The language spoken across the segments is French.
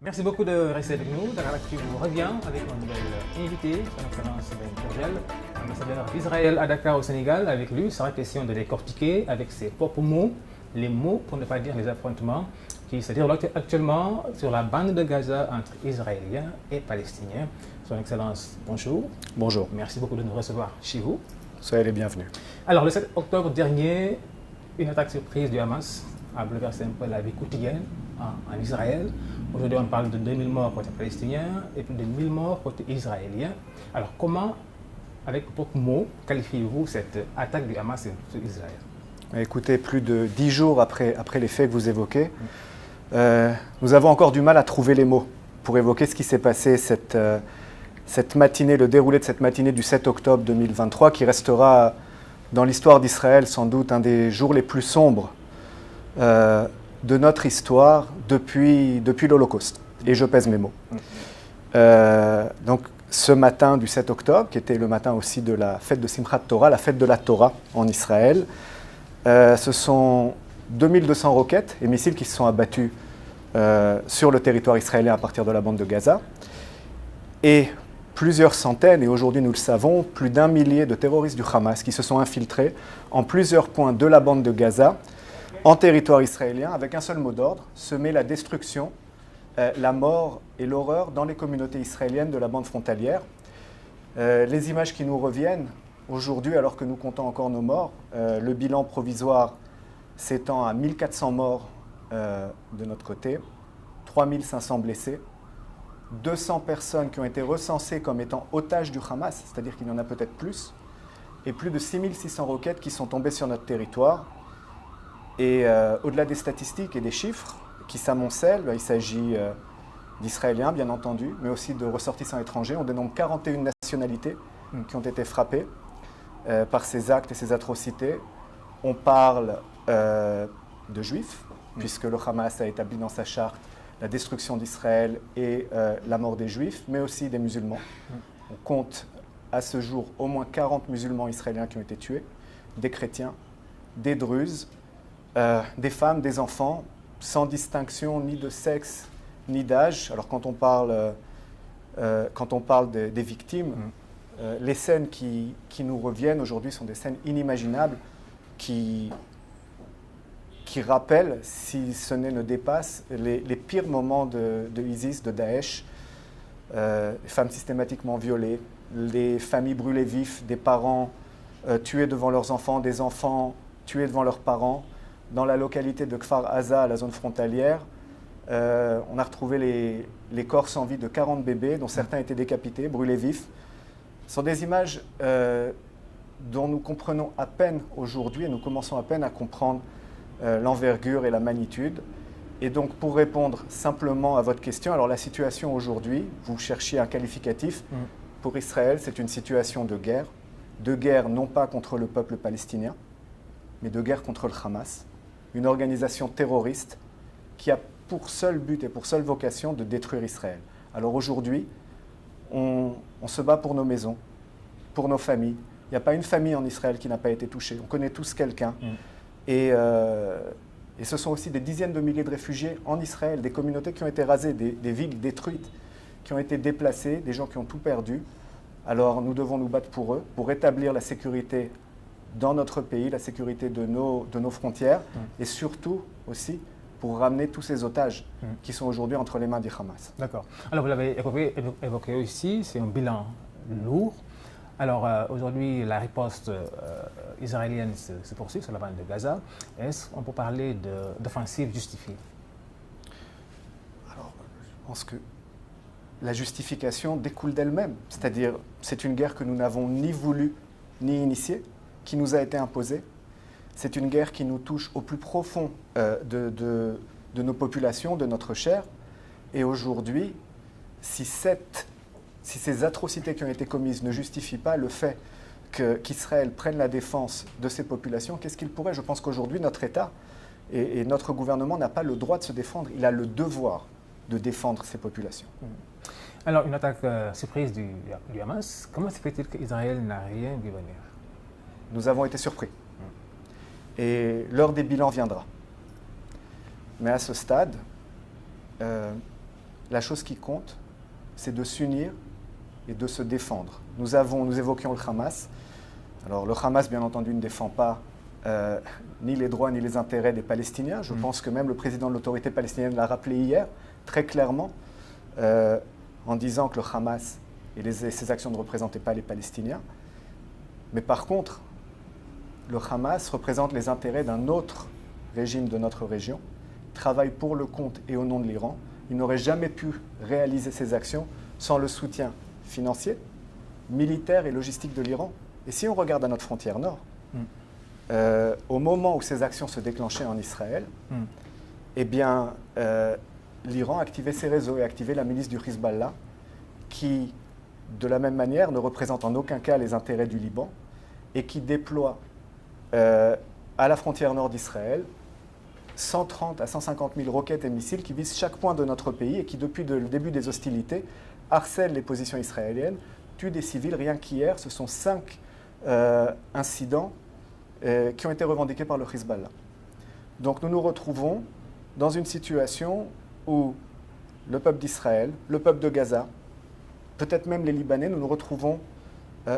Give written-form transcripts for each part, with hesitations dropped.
Merci beaucoup de rester avec nous. Dakaractu vous revient avec une nouvelle invitée, son Excellence Ben Guriel, ambassadeur d'Israël à Dakar au Sénégal. Avec lui, il sera question de décortiquer avec ses propres mots, les mots pour ne pas dire les affrontements qui se déroulent actuellement sur la bande de Gaza entre Israéliens et Palestiniens. Son Excellence, bonjour. Bonjour. Merci beaucoup de nous recevoir chez vous. Soyez les bienvenus. Alors, le 7 octobre dernier, une attaque surprise du Hamas a bouleversé un peu la vie quotidienne en Israël. Aujourd'hui, on parle de 2000 morts côté palestinien et plus de 1000 morts côté israélien. Alors, comment, avec vos mots, qualifiez-vous cette attaque du Hamas sur Israël? Écoutez, plus de 10 jours après les faits que vous évoquez, nous avons encore du mal à trouver les mots pour évoquer ce qui s'est passé cette matinée, le déroulé de cette matinée du 7 octobre 2023, qui restera dans l'histoire d'Israël sans doute un des jours les plus sombres de notre histoire depuis l'Holocauste. Et je pèse mes mots. Donc ce matin du 7 octobre, qui était le matin aussi de la fête de Simchat Torah, la fête de la Torah en Israël, ce sont 2200 roquettes et missiles qui se sont abattus sur le territoire israélien à partir de la bande de Gaza. Et plusieurs centaines, et aujourd'hui nous le savons, plus d'1 millier de terroristes du Hamas qui se sont infiltrés en plusieurs points de la bande de Gaza, en territoire israélien, avec un seul mot d'ordre, semer la destruction, la mort et l'horreur dans les communautés israéliennes de la bande frontalière. Les images qui nous reviennent aujourd'hui, alors que nous comptons encore nos morts, le bilan provisoire s'étend à 1400 morts de notre côté, 3500 blessés, 200 personnes qui ont été recensées comme étant otages du Hamas, c'est-à-dire qu'il y en a peut-être plus, et plus de 6600 roquettes qui sont tombées sur notre territoire. Et au-delà des statistiques et des chiffres qui s'amoncellent, il s'agit d'Israéliens, bien entendu, mais aussi de ressortissants étrangers. On dénombre 41 nationalités qui ont été frappées par ces actes et ces atrocités. On parle de juifs, puisque le Hamas a établi dans sa charte la destruction d'Israël et la mort des juifs, mais aussi des musulmans. On compte à ce jour au moins 40 musulmans israéliens qui ont été tués, des chrétiens, des druzes, des femmes, des enfants, sans distinction ni de sexe ni d'âge. Alors quand on parle des victimes, les scènes qui nous reviennent aujourd'hui sont des scènes inimaginables qui rappellent, si ce n'est ne dépassent, les pires moments de ISIS, de Daesh, les femmes systématiquement violées, les familles brûlées vives, des parents tués devant leurs enfants, des enfants tués devant leurs parents. Dans la localité de Kfar Aza, à la zone frontalière, on a retrouvé les corps sans vie de 40 bébés, dont certains étaient décapités, brûlés vifs. Ce sont des images dont nous comprenons à peine aujourd'hui, et nous commençons à peine à comprendre l'envergure et la magnitude. Et donc, pour répondre simplement à votre question, alors la situation aujourd'hui, vous cherchiez un qualificatif, pour Israël, c'est une situation de guerre non pas contre le peuple palestinien, mais de guerre contre le Hamas, une organisation terroriste qui a pour seul but et pour seule vocation de détruire Israël. Alors aujourd'hui, on se bat pour nos maisons, pour nos familles. Il n'y a pas une famille en Israël qui n'a pas été touchée. On connaît tous quelqu'un. Et ce sont aussi des dizaines de milliers de réfugiés en Israël, des communautés qui ont été rasées, des villes détruites, qui ont été déplacées, des gens qui ont tout perdu. Alors nous devons nous battre pour eux, pour rétablir la sécurité dans notre pays, la sécurité de nos frontières, et surtout aussi pour ramener tous ces otages qui sont aujourd'hui entre les mains du Hamas. D'accord. Alors vous l'avez évoqué aussi, c'est un bilan lourd. Alors aujourd'hui, la riposte israélienne se poursuit sur la bande de Gaza. Est-ce qu'on peut parler d'offensive justifiée? Alors, je pense que la justification découle d'elle-même. C'est-à-dire, c'est une guerre que nous n'avons ni voulu ni initiée, qui nous a été imposée. C'est une guerre qui nous touche au plus profond de nos populations, de notre chair. Et aujourd'hui, si ces atrocités qui ont été commises ne justifient pas le fait qu'Israël prenne la défense de ces populations, qu'est-ce qu'il pourrait? Je pense qu'aujourd'hui, notre État et notre gouvernement n'a pas le droit de se défendre. Il a le devoir de défendre ces populations. Alors, une attaque surprise du Hamas, comment se fait-il qu'Israël n'a rien vu venir? Nous avons été surpris. Et l'heure des bilans viendra. Mais à ce stade, la chose qui compte, c'est de s'unir et de se défendre. Nous évoquions le Hamas. Alors le Hamas, bien entendu, ne défend pas ni les droits ni les intérêts des Palestiniens. Je pense que même le président de l'autorité palestinienne l'a rappelé hier, très clairement, en disant que le Hamas et ses actions ne représentaient pas les Palestiniens. Mais par contre, le Hamas représente les intérêts d'un autre régime de notre région, travaille pour le compte et au nom de l'Iran. Il n'aurait jamais pu réaliser ces actions sans le soutien financier, militaire et logistique de l'Iran. Et si on regarde à notre frontière nord, au moment où ces actions se déclenchaient en Israël, eh bien, l'Iran activait ses réseaux et activait la milice du Hezbollah, qui, de la même manière, ne représente en aucun cas les intérêts du Liban et qui déploie à la frontière nord d'Israël 130 à 150 000 roquettes et missiles qui visent chaque point de notre pays et qui, depuis le début des hostilités, harcèlent les positions israéliennes, tuent des civils. Rien qu'hier, ce sont 5 incidents qui ont été revendiqués par le Hezbollah. Donc nous nous retrouvons dans une situation où le peuple d'Israël, le peuple de Gaza, peut-être même les Libanais, nous nous retrouvons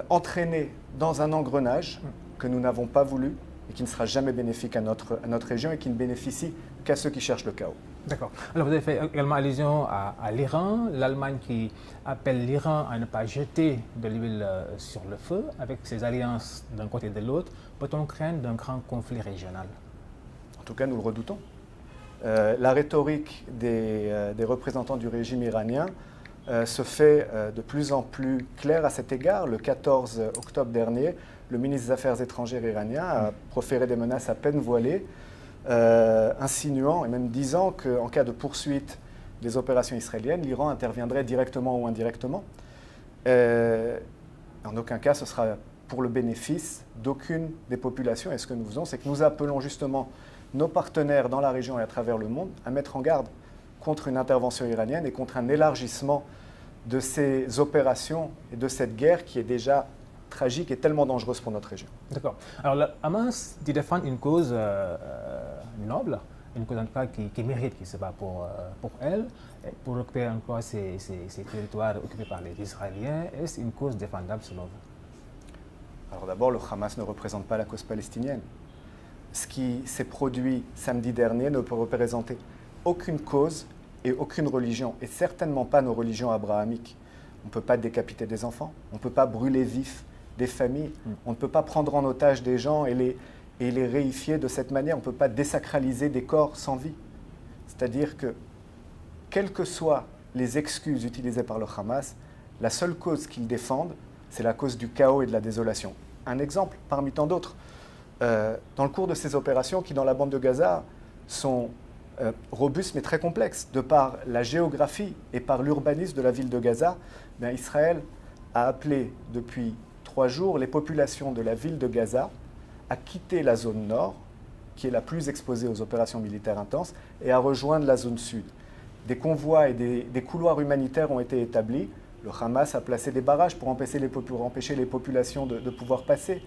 entraînés dans un engrenage que nous n'avons pas voulu et qui ne sera jamais bénéfique à notre région et qui ne bénéficie qu'à ceux qui cherchent le chaos. D'accord. Alors vous avez fait également allusion à l'Iran, l'Allemagne qui appelle l'Iran à ne pas jeter de l'huile sur le feu avec ses alliances d'un côté et de l'autre. Peut-on craindre d'un grand conflit régional? En tout cas, nous le redoutons. La rhétorique des représentants du régime iranien se fait de plus en plus claire à cet égard. Le 14 octobre dernier, le ministre des Affaires étrangères iranien a proféré des menaces à peine voilées, insinuant et même disant qu'en cas de poursuite des opérations israéliennes, l'Iran interviendrait directement ou indirectement. En aucun cas, ce sera pour le bénéfice d'aucune des populations. Et ce que nous faisons, c'est que nous appelons justement nos partenaires dans la région et à travers le monde à mettre en garde contre une intervention iranienne et contre un élargissement de ces opérations et de cette guerre qui est déjà tragique et tellement dangereuse pour notre région. D'accord. Alors, le Hamas dit défendre une cause noble, une cause en tout cas qui mérite, qui se bat pour elle, et pour récupérer encore ces territoires occupés par les Israéliens. Est-ce une cause défendable selon vous? Alors d'abord, le Hamas ne représente pas la cause palestinienne. Ce qui s'est produit samedi dernier ne peut représenter aucune cause et aucune religion, et certainement pas nos religions abrahamiques. On ne peut pas décapiter des enfants, on ne peut pas brûler vifs des familles, on ne peut pas prendre en otage des gens et les réifier de cette manière, on ne peut pas désacraliser des corps sans vie. C'est-à-dire que, quelles que soient les excuses utilisées par le Hamas, la seule cause qu'ils défendent, c'est la cause du chaos et de la désolation. Un exemple parmi tant d'autres. Dans le cours de ces opérations qui, dans la bande de Gaza, sont robustes mais très complexes, de par la géographie et par l'urbanisme de la ville de Gaza, Israël a appelé depuis 3 jours les populations de la ville de Gaza à quitter la zone nord, qui est la plus exposée aux opérations militaires intenses, et à rejoindre la zone sud. Des convois et des couloirs humanitaires ont été établis. Le Hamas a placé des barrages pour empêcher les populations de pouvoir passer.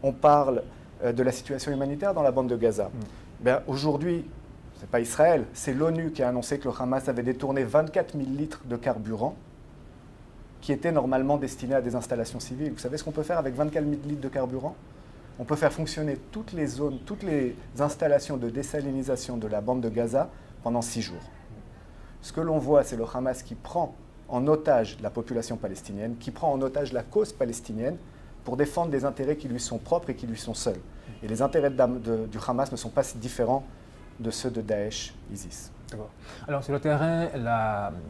On parle de la situation humanitaire dans la bande de Gaza. Aujourd'hui, ce n'est pas Israël, c'est l'ONU qui a annoncé que le Hamas avait détourné 24 000 litres de carburant qui étaient normalement destinés à des installations civiles. Vous savez ce qu'on peut faire avec 24 000 litres de carburant? On peut faire fonctionner toutes les zones, toutes les installations de désalinisation de la bande de Gaza pendant 6 jours. Ce que l'on voit, c'est le Hamas qui prend en otage la population palestinienne, qui prend en otage la cause palestinienne pour défendre des intérêts qui lui sont propres et qui lui sont seuls. Et les intérêts du Hamas ne sont pas si différents de ceux de Daesh, ISIS. D'accord. Alors sur le terrain,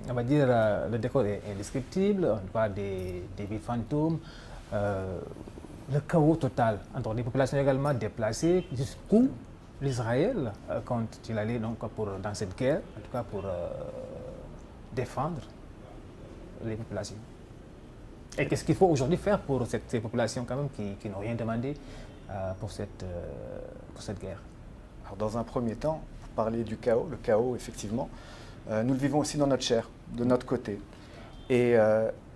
on va dire le décor est indescriptible, on voit des villes fantômes, le chaos total entre les populations également déplacées. Jusqu'où l'Israël compte-t-il aller donc dans cette guerre, en tout cas pour défendre les populations? Et qu'est-ce qu'il faut aujourd'hui faire pour ces populations quand même qui n'ont rien demandé pour cette guerre? Alors dans un premier temps, vous parliez du chaos. Le chaos, effectivement, nous le vivons aussi dans notre chair, de notre côté. Et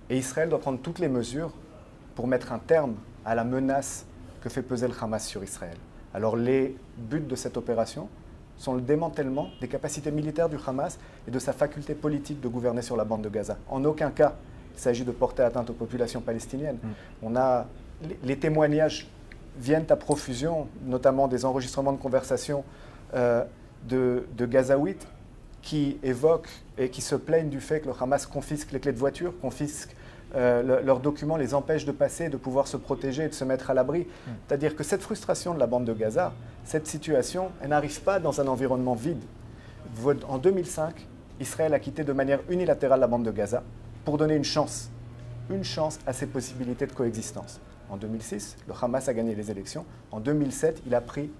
Israël doit prendre toutes les mesures pour mettre un terme à la menace que fait peser le Hamas sur Israël. Alors les buts de cette opération, sont le démantèlement des capacités militaires du Hamas et de sa faculté politique de gouverner sur la bande de Gaza. En aucun cas, il s'agit de porter atteinte aux populations palestiniennes. Les témoignages viennent à profusion, notamment des enregistrements de conversations de Gazaouites qui évoquent et qui se plaignent du fait que le Hamas confisque les clés de voiture, confisque leurs documents, les empêche de passer, de pouvoir se protéger et de se mettre à l'abri. C'est-à-dire que cette frustration de la bande de Gaza, cette situation, elle n'arrive pas dans un environnement vide. En 2005, Israël a quitté de manière unilatérale la bande de Gaza pour donner une chance à ses possibilités de coexistence. En 2006, le Hamas a gagné les élections. En 2007, il a pris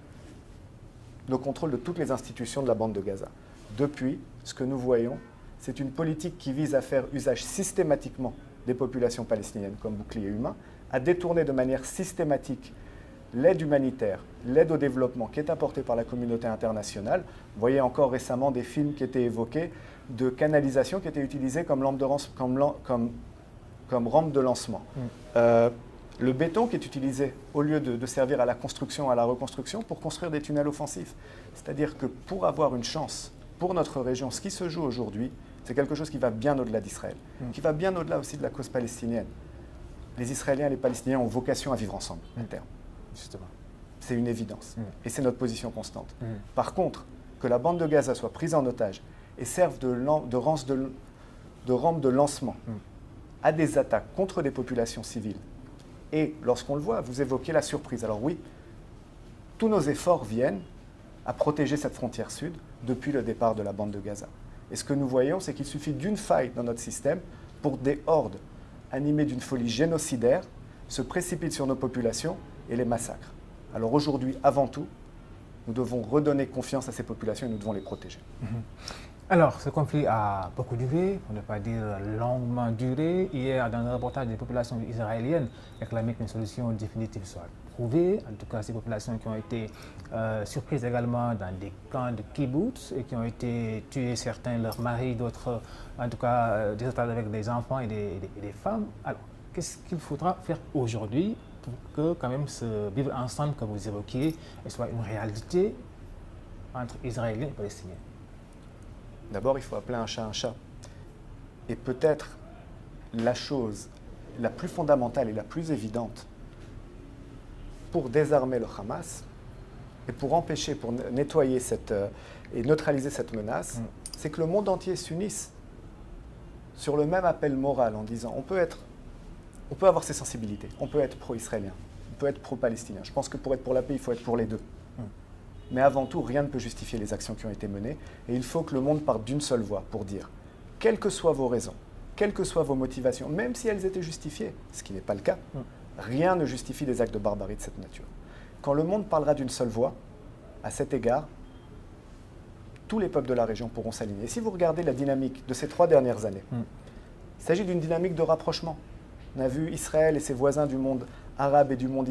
le contrôle de toutes les institutions de la bande de Gaza. Depuis, ce que nous voyons, c'est une politique qui vise à faire usage systématiquement des populations palestiniennes comme bouclier humain, à détourner de manière systématique l'aide humanitaire, l'aide au développement qui est apportée par la communauté internationale. Vous voyez encore récemment des films qui étaient évoqués de canalisation qui étaient utilisées comme rampe de lancement. Le béton qui est utilisé au lieu de servir à la construction, à la reconstruction, pour construire des tunnels offensifs. C'est-à-dire que pour avoir une chance pour notre région, ce qui se joue aujourd'hui, c'est quelque chose qui va bien au-delà d'Israël, qui va bien au-delà aussi de la cause palestinienne. Les Israéliens et les Palestiniens ont vocation à vivre ensemble, à terme. Justement. C'est une évidence. Et c'est notre position constante. Par contre, que la bande de Gaza soit prise en otage et serve de rampe de lancement à des attaques contre des populations civiles, et lorsqu'on le voit, vous évoquez la surprise. Alors oui, tous nos efforts viennent à protéger cette frontière sud depuis le départ de la bande de Gaza. Et ce que nous voyons, c'est qu'il suffit d'une faille dans notre système pour des hordes animées d'une folie génocidaire se précipitent sur nos populations et les massacrent. Alors aujourd'hui, avant tout, nous devons redonner confiance à ces populations et nous devons les protéger. Alors, ce conflit a beaucoup duré, pour ne pas dire longuement duré. Hier, dans un reportage des populations israéliennes, réclamait qu'une solution définitive soit trouvée. En tout cas, ces populations qui ont été surprises également dans des camps de kibbutz et qui ont été tués, certains leurs maris, d'autres, en tout cas, des otages avec des enfants et des femmes. Alors, qu'est-ce qu'il faudra faire aujourd'hui pour que, quand même, ce vivre ensemble que vous évoquiez soit une réalité entre Israéliens et Palestiniens? D'abord, il faut appeler un chat. Et peut-être la chose la plus fondamentale et la plus évidente pour désarmer le Hamas et pour empêcher, pour nettoyer et neutraliser cette menace, c'est que le monde entier s'unisse sur le même appel moral en disant on peut avoir ses sensibilités, on peut être pro-israélien, on peut être pro-palestinien. Je pense que pour être pour la paix, il faut être pour les deux. Mais avant tout, rien ne peut justifier les actions qui ont été menées. Et il faut que le monde parte d'une seule voix pour dire, quelles que soient vos raisons, quelles que soient vos motivations, même si elles étaient justifiées, ce qui n'est pas le cas, rien ne justifie des actes de barbarie de cette nature. Quand le monde parlera d'une seule voix, à cet égard, tous les peuples de la région pourront s'aligner. Et si vous regardez la dynamique de ces 3 dernières années, il s'agit d'une dynamique de rapprochement. On a vu Israël et ses voisins du monde arabe et du monde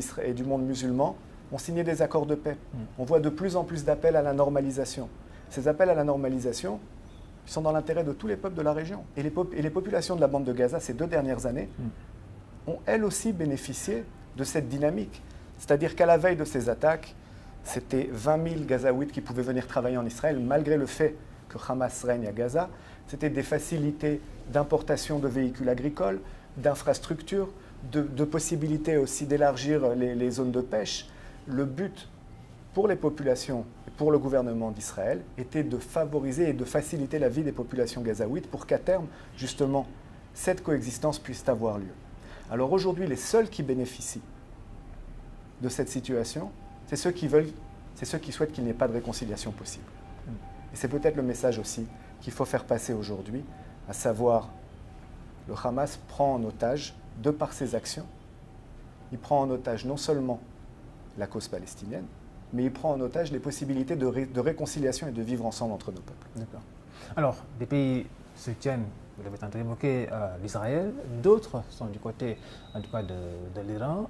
musulman ont signé des accords de paix. On voit de plus en plus d'appels à la normalisation. Ces appels à la normalisation sont dans l'intérêt de tous les peuples de la région. Et les populations de la bande de Gaza, ces 2 dernières années, ont elles aussi bénéficié de cette dynamique. C'est-à-dire qu'à la veille de ces attaques, c'était 20 000 Gazaouites qui pouvaient venir travailler en Israël, malgré le fait que Hamas règne à Gaza. C'était des facilités d'importation de véhicules agricoles, d'infrastructures, de possibilités aussi d'élargir les zones de pêche. Le but pour les populations et pour le gouvernement d'Israël était de favoriser et de faciliter la vie des populations gazaouites pour qu'à terme, justement, cette coexistence puisse avoir lieu. Alors aujourd'hui, les seuls qui bénéficient de cette situation, c'est ceux qui souhaitent qu'il n'y ait pas de réconciliation possible. Et c'est peut-être le message aussi qu'il faut faire passer aujourd'hui, à savoir, le Hamas prend en otage, de par ses actions, il prend en otage non seulement la cause palestinienne, mais il prend en otage les possibilités de réconciliation et de vivre ensemble entre nos peuples. D'accord. Alors, des pays soutiennent, vous l'avez tenté d'évoquer, l'Israël, d'autres sont du côté, en tout cas, de l'Iran.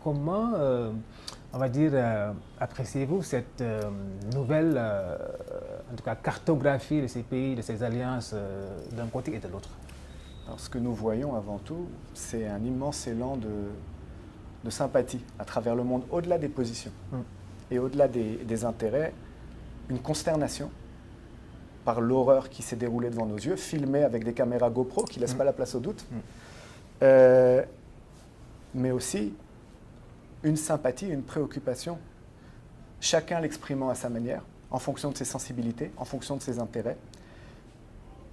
Comment, on va dire, appréciez-vous cette nouvelle, en tout cas, cartographie de ces pays, de ces alliances d'un côté et de l'autre? Alors, ce que nous voyons avant tout, c'est un immense élan de sympathie à travers le monde, au-delà des positions et au-delà des intérêts. une consternation par l'horreur qui s'est déroulée devant nos yeux, filmée avec des caméras GoPro qui ne laissent pas la place au doute, mais aussi une sympathie, une préoccupation, chacun l'exprimant à sa manière, en fonction de ses sensibilités, en fonction de ses intérêts.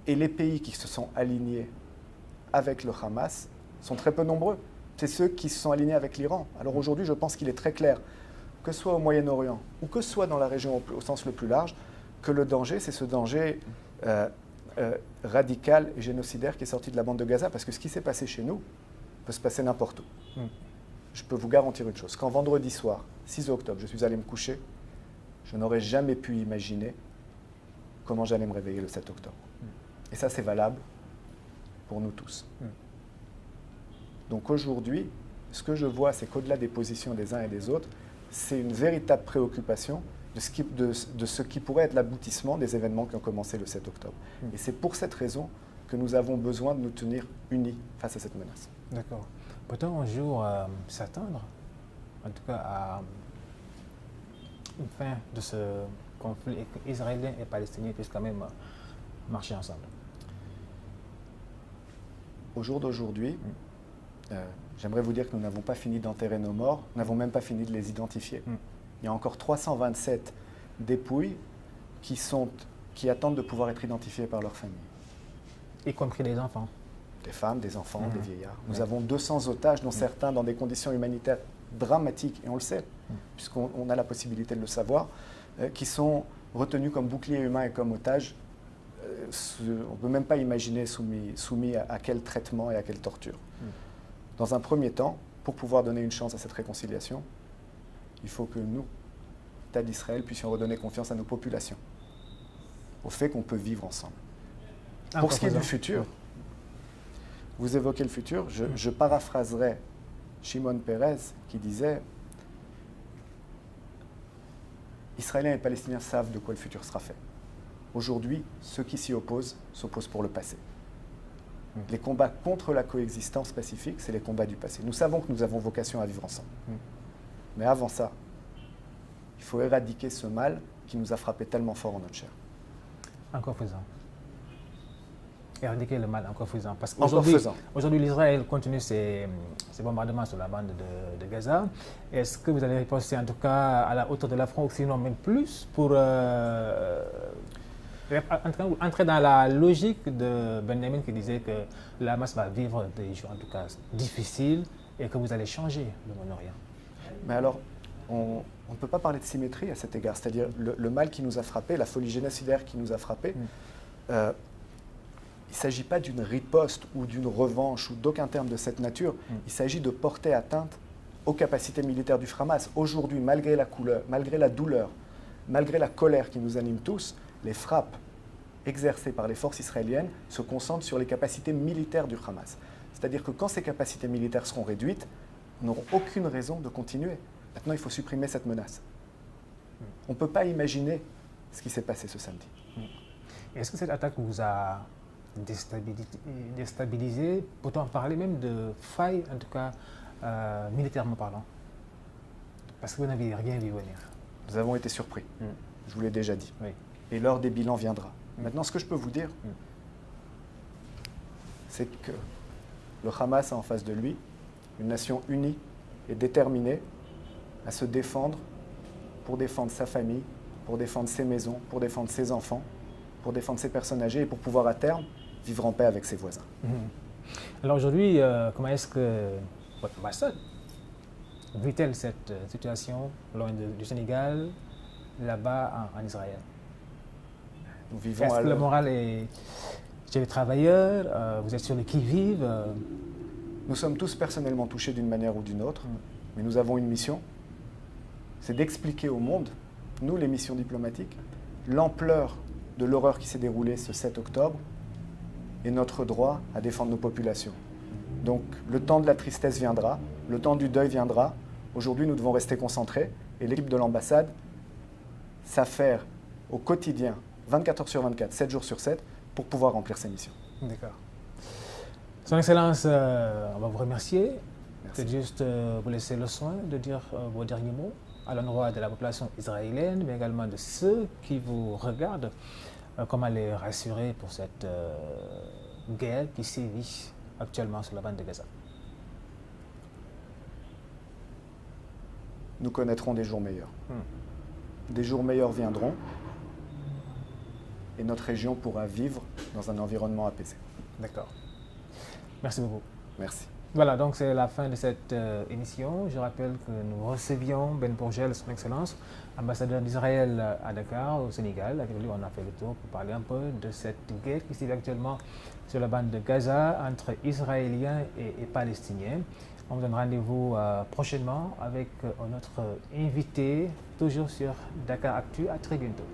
Et les pays qui se sont alignés avec le Hamas sont très peu nombreux. C'est ceux qui se sont alignés avec l'Iran. Alors aujourd'hui, je pense qu'il est très clair, que ce soit au Moyen-Orient ou que ce soit dans la région au sens le plus large, que le danger, c'est ce danger radical et génocidaire qui est sorti de la bande de Gaza. Parce que ce qui s'est passé chez nous peut se passer n'importe où. Je peux vous garantir une chose, quand vendredi soir, 6 octobre, je suis allé me coucher, je n'aurais jamais pu imaginer comment j'allais me réveiller le 7 octobre. Et ça, c'est valable pour nous tous. Donc aujourd'hui, ce que je vois, c'est qu'au-delà des positions des uns et des autres, c'est une véritable préoccupation de ce qui pourrait être l'aboutissement des événements qui ont commencé le 7 octobre. Et c'est pour cette raison que nous avons besoin de nous tenir unis face à cette menace. D'accord. Peut-on un jour s'attendre, en tout cas, à une fin de ce conflit et que Israéliens et Palestiniens puissent quand même marcher ensemble? Au jour d'aujourd'hui, j'aimerais vous dire que nous n'avons pas fini d'enterrer nos morts, nous n'avons même pas fini de les identifier. Il y a encore 327 dépouilles qui attendent de pouvoir être identifiées par leurs familles. Y compris des enfants? Des femmes, des enfants, des vieillards. Nous avons 200 otages, dont certains dans des conditions humanitaires dramatiques, et on le sait, puisqu'on a la possibilité de le savoir, qui sont retenus comme boucliers humains et comme otages. On ne peut même pas imaginer soumis à quel traitement et à quelle torture. Dans un premier temps, pour pouvoir donner une chance à cette réconciliation, il faut que nous, État d'Israël, puissions redonner confiance à nos populations, au fait qu'on peut vivre ensemble. Pour ce qui est du futur, vous évoquez le futur, je paraphraserai Shimon Peres qui disait « Israéliens et Palestiniens savent de quoi le futur sera fait. Aujourd'hui, ceux qui s'y opposent s'opposent pour le passé. Les combats contre la coexistence pacifique, c'est les combats du passé. Nous savons que nous avons vocation à vivre ensemble. Mais avant ça, il faut éradiquer ce mal qui nous a frappé tellement fort en notre chair. » Encore faisant. Éradiquer le mal encore faisant. Parce qu'aujourd'hui, l'Israël continue ses bombardements sur la bande de Gaza. Est-ce que vous allez riposter en tout cas à la hauteur de la France, sinon même plus, pour entrer dans la logique de Benjamin qui disait que la Hamas va vivre des jours en tout cas difficiles et que vous allez changer le Moyen-Orient? Mais alors, on ne peut pas parler de symétrie à cet égard. C'est-à-dire le mal qui nous a frappé, la folie génocidaire qui nous a frappé, il ne s'agit pas d'une riposte ou d'une revanche ou d'aucun terme de cette nature. Il s'agit de porter atteinte aux capacités militaires du Hamas. Aujourd'hui, malgré la douleur, malgré la colère qui nous anime tous, les frappes exercées par les forces israéliennes se concentrent sur les capacités militaires du Hamas. C'est-à-dire que quand ces capacités militaires seront réduites, nous n'aurons aucune raison de continuer. Maintenant, il faut supprimer cette menace. On ne peut pas imaginer ce qui s'est passé ce samedi. Est-ce que cette attaque vous a déstabilisé? Peut-on parler même de faille, en tout cas militairement parlant? Parce que vous n'avez rien vu venir. Nous avons été surpris, je vous l'ai déjà dit. Oui. Et l'heure des bilans viendra. Maintenant, ce que je peux vous dire, c'est que le Hamas a en face de lui une nation unie et déterminée à se défendre pour défendre sa famille, pour défendre ses maisons, pour défendre ses enfants, pour défendre ses personnes âgées et pour pouvoir à terme vivre en paix avec ses voisins. Alors aujourd'hui, comment est-ce que votre ambassade vit-elle cette situation loin du Sénégal, là-bas en Israël? Nous vivons Est-ce que le moral est chez les travailleurs? Vous êtes sur le qui-vive? Nous sommes tous personnellement touchés d'une manière ou d'une autre, mais nous avons une mission, c'est d'expliquer au monde, nous les missions diplomatiques, l'ampleur de l'horreur qui s'est déroulée ce 7 octobre et notre droit à défendre nos populations. Donc le temps de la tristesse viendra, le temps du deuil viendra. Aujourd'hui, nous devons rester concentrés et l'équipe de l'ambassade s'affaire au quotidien, 24 heures sur 24, 7 jours sur 7, pour pouvoir remplir ses missions. D'accord. Son Excellence, on va vous remercier. Merci. C'est juste vous laisser le soin de dire vos derniers mots. à l'endroit de la population israélienne, mais également de ceux qui vous regardent. Comment les rassurer pour cette guerre qui sévit actuellement sur la bande de Gaza? Nous connaîtrons des jours meilleurs. Des jours meilleurs viendront et notre région pourra vivre dans un environnement apaisé. D'accord. Merci beaucoup. Merci. Voilà, donc c'est la fin de cette émission. Je rappelle que nous recevions Ben Bourgel, son Excellence, ambassadeur d'Israël à Dakar, au Sénégal. Avec lui, on a fait le tour pour parler un peu de cette guerre qui sévit actuellement sur la bande de Gaza entre Israéliens et Palestiniens. On vous donne rendez-vous prochainement avec un autre invité, toujours sur Dakar Actu. À très bientôt.